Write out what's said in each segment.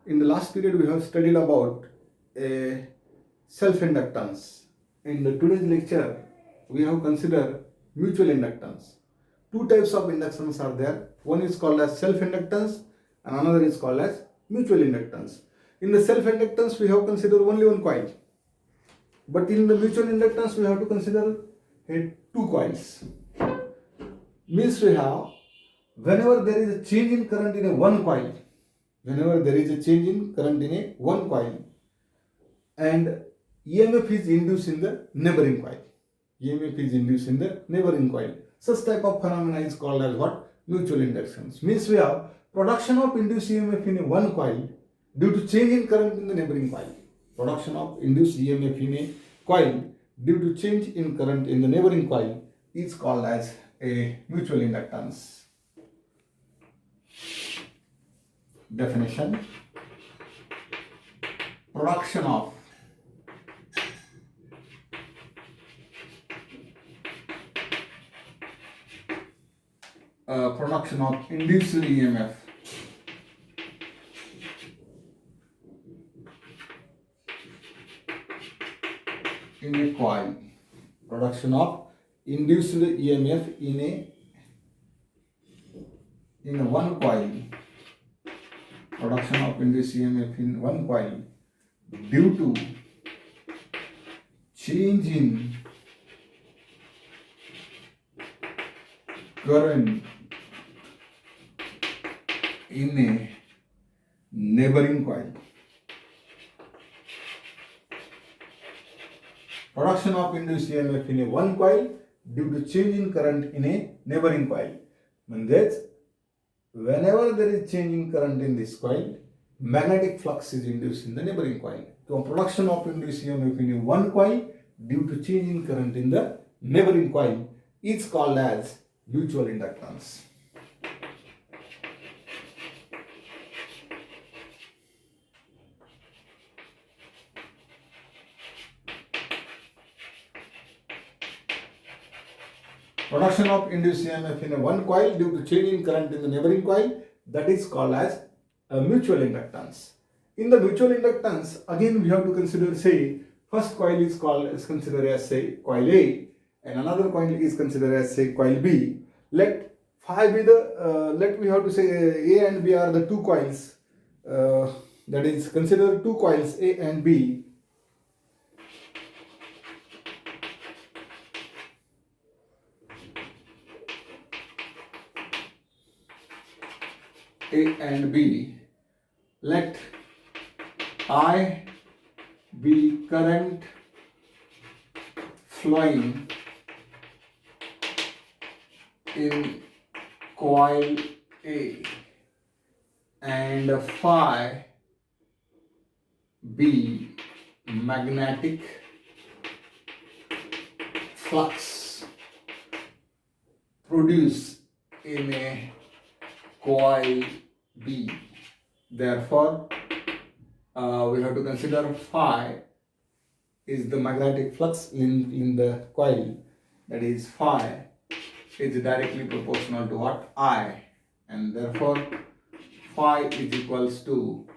In the last period, we have studied about a self-inductance. In the today's lecture, we have considered mutual inductance. Two types of inductance are there. One is called as self-inductance and another is called as mutual inductance. In the self-inductance, we have considered only one coil. But in the mutual inductance, we have to consider two coils. Means we have, whenever there is a change in current in a one coil, whenever there is a change in current in a one coil and EMF is induced in the neighboring coil. EMF is induced in the neighboring coil. Such type of phenomena is called as what? Mutual inductions. Means we have production of induced EMF in a one coil due to change in current in the neighboring coil. Production of induced EMF in a coil due to change in current in the neighboring coil is called as a mutual inductance. Definition: production of induced EMF in a coil. Production of induced EMF in a one coil. Production of induced EMF in one coil due to change in current in a neighboring coil. Production of induced EMF in a one coil due to change in current in a neighboring coil. म्हणजेच whenever there is change in current in this coil, magnetic flux is induced in the neighboring coil. So production of induced EMF in a one coil due to change in current in the neighboring coil is called as mutual inductance. Production of induced EMF in a one coil due to change in current in the neighboring coil, that is called as a mutual inductance. In the mutual inductance, again we have to consider, say, first coil is considered as, say, coil A, and another coil is considered as, say, coil B. Let phi be the, let we have to say A and B are the two coils, that is consider two coils A and B. A and B. Let I be current flowing in coil A and phi be magnetic flux produced in a coil B. Therefore, we have to consider phi is the magnetic flux in the coil, that is phi is directly proportional to what? I, and therefore phi is equals to,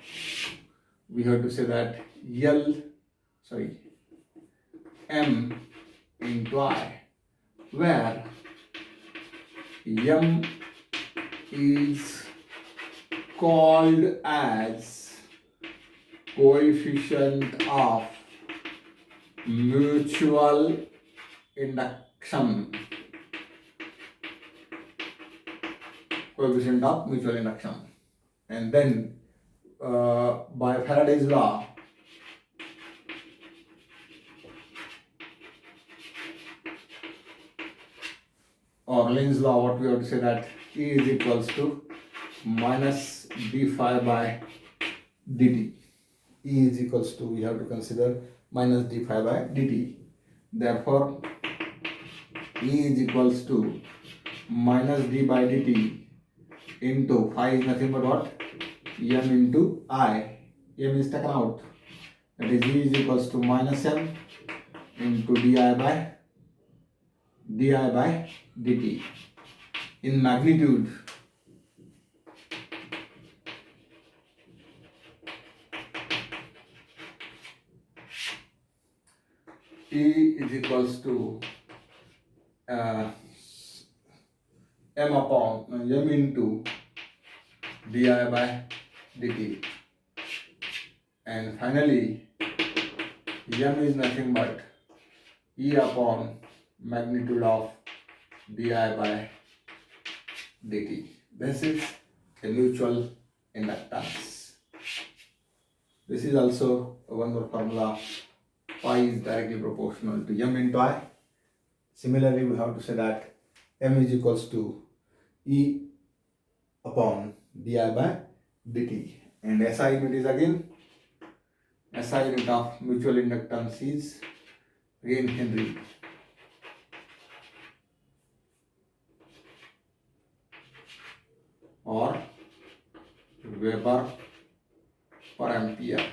we have to say that M into I, where M is called as coefficient of mutual induction. Coefficient of mutual induction. And then by Faraday's law, or Lenz's law, what we have to say that E is equals to minus d phi by dt. E is equals to, we have to consider minus d phi by dt. Therefore, E is equals to minus d by dt into phi is nothing but what? M into I. M is taken out. That is E is equals to minus M into di by dt. In magnitude, E is equals to m upon m into di by dt, and finally m is nothing but E upon magnitude of di by dt. This is a mutual inductance. This is also one more formula. Phi is directly proportional to m into I. Similarly, we have to say that m is equals to E upon di by dt. And SI unit is again, SI unit of mutual inductance is again Henry. Or Weber per ampere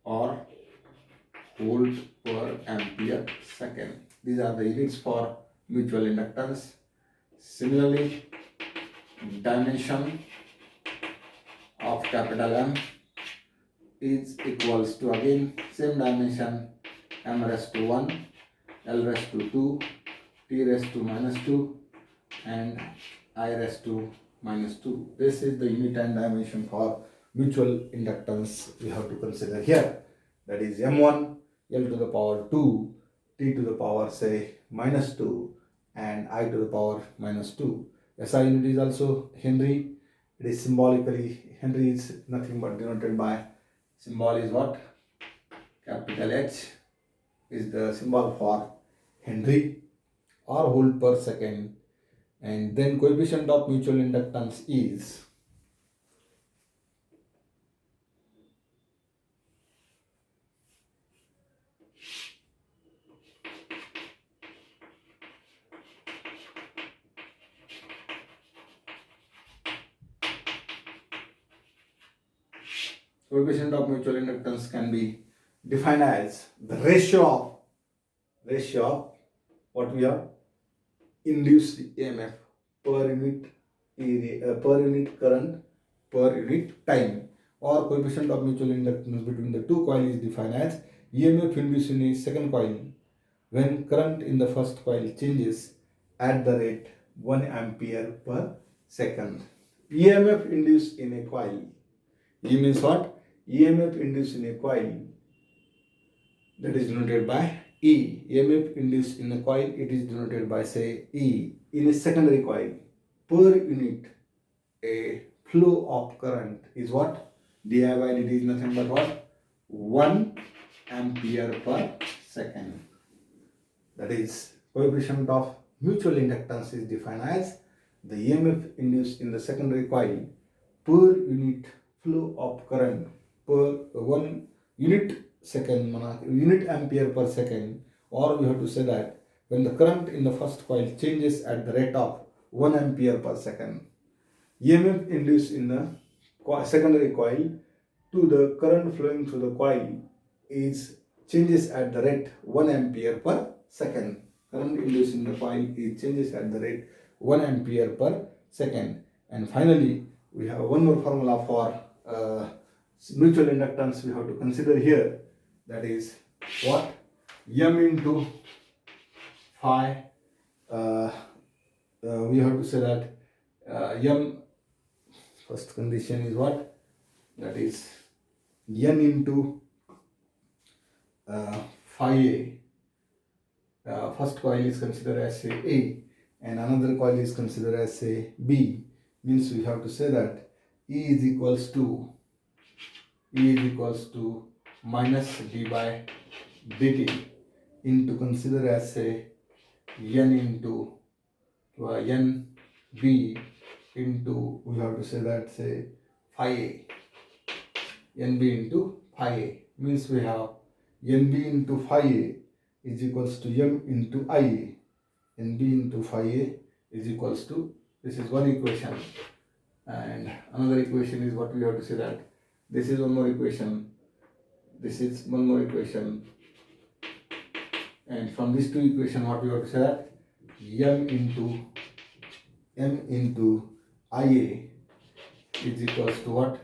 or volt per ampere second. These are the units for mutual inductance. Similarly, dimension of capital M is equals to again same dimension, m raised to 1, l raised to 2, t raised to minus 2 and I raised to minus 2. This is the unit and dimension for mutual inductance we have to consider here. That is m1, l to the power 2, t to the power say minus 2 and I to the power minus 2. SI unit is also Henry. It is symbolically, Henry is nothing but denoted by, symbol is what? Capital H is the symbol for Henry or volt per second. And then coefficient of mutual inductance is coefficient of mutual inductance can be defined as the ratio of what we have induced EMF per unit area, per unit current per unit time, or coefficient of mutual inductance between the two coils is defined as EMF induced in a second coil when current in the first coil changes at the rate 1 ampere per second. EMF induced in a coil, E means what? EMF induced in a coil, that is denoted by E. EMF induced in a coil, it is denoted by say E. In a secondary coil, per unit a flow of current is what? Di by dt is nothing but what? 1 ampere per second. That is, coefficient of mutual inductance is defined as the EMF induced in the secondary coil per unit flow of current per 1 unit second, unit ampere per second, or we have to say that when the current in the first coil changes at the rate of 1 ampere per second, EMF induced in the secondary coil to the current flowing through the coil is changes at the rate 1 ampere per second. Current induced in the coil is changes at the rate 1 ampere per second. And finally, we have one more formula for mutual inductance we have to consider here. That is what? M into phi. We have to say that M, first condition is what? That is N into phi A. First coil is considered as say A and another coil is considered as say B. Means we have to say that E is equals to minus d by dt into consider as say N into N B into, we have to say that say phi A. N B into phi A means we have N B into phi A is equals to M into IA. N B into phi A is equals to, this is one equation, and another equation is what we have to say that this is one more equation, this is one more equation, and from these two equations what we have to say that M into IA is equals to what?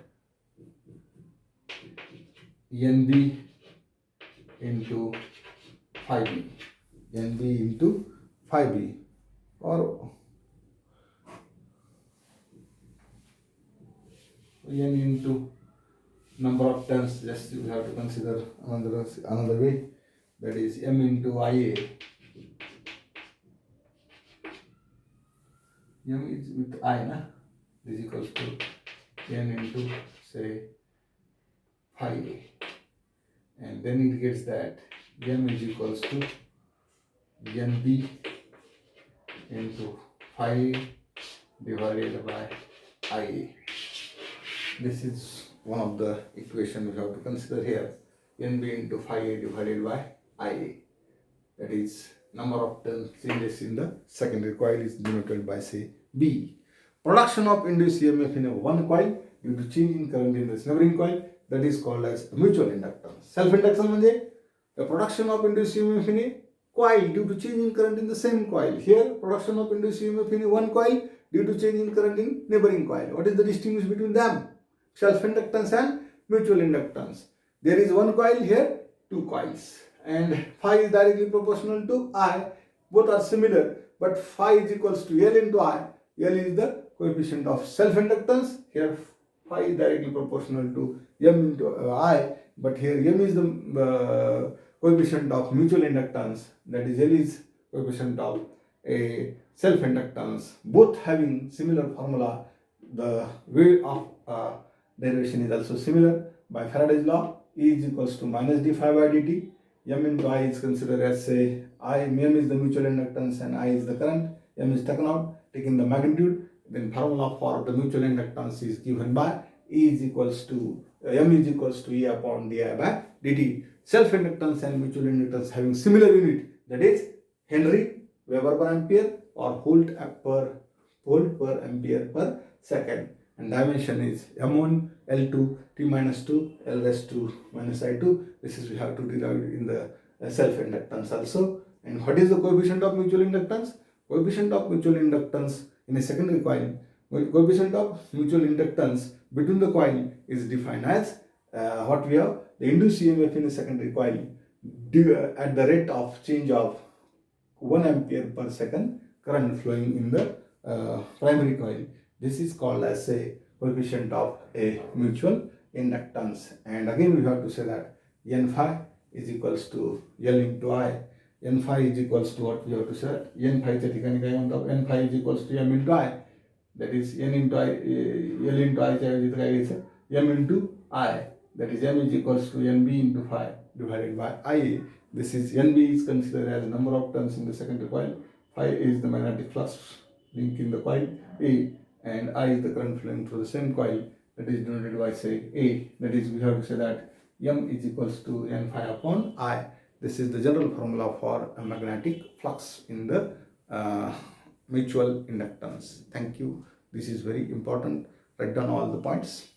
NB into phi b, Nb into phi b, or N into number of turns. Just you have to consider another way, that is M into Ia. M is with I, na? This is equals to N into say phi a, and then it gets that M is equals to Nb into phi divided by Ia. This is one of the equation we have to consider here. Nb into phi a divided by Ia. That is number of turns changes in the secondary coil is denoted by say B. Production of induced EMF in a one coil due to change in current in the neighboring coil, that is called as mutual inductance. Self-induction म्हणजे the production of induced EMF in a coil due to change in current in the same coil. Here production of induced EMF in a one coil due to change in current in neighboring coil. What is the distinction between them? Self-inductance and mutual inductance. There is one coil, here two coils, and phi is directly proportional to I. Both are similar, but phi is equals to L into I. L is the coefficient of self-inductance. Here phi is directly proportional to M into I, but here M is the coefficient of mutual inductance, that is L is coefficient of a self-inductance. Both having similar formula. The way of derivation is also similar. By Faraday's law, E is equals to minus d phi by dt. M into I is considered as say M is the mutual inductance and I is the current. M is taken out, taking the magnitude. Then formula for the mutual inductance is given by E is equals to M is equals to E upon di by dt. Self-inductance and mutual inductance having similar unit, that is Henry, Weber per ampere, or volt per ampere per second. And dimension is M1, L2, T minus 2, L raised to minus I2. This is we have to derive in the self-inductance also. And what is the coefficient of mutual inductance? Coefficient of mutual inductance in a secondary coil, coefficient of mutual inductance between the coil is defined as what we have, the induced EMF in a secondary coil at the rate of change of 1 ampere per second current flowing in the primary coil. This is called as a coefficient of a mutual inductance. And again we have to say that N phi is equals to L into I. N phi is equals to what we have to say? N phi च्या ठिकाणी काय म्हणतो? N phi is equals to M into I. That is N into I, L into I च्या ऐवजी काय घ्यायचं? M into I. That is M is equals to Nb into phi divided by Ia. This is Nb is considered as the number of turns in the secondary coil. Phi is the magnetic flux link in the coil A, and I is the current flowing through the same coil, that is denoted by say A. That is we have to say that M is equals to N phi upon I. This is the general formula for a magnetic flux in the mutual inductance. Thank you. This is very important. Write down all the points.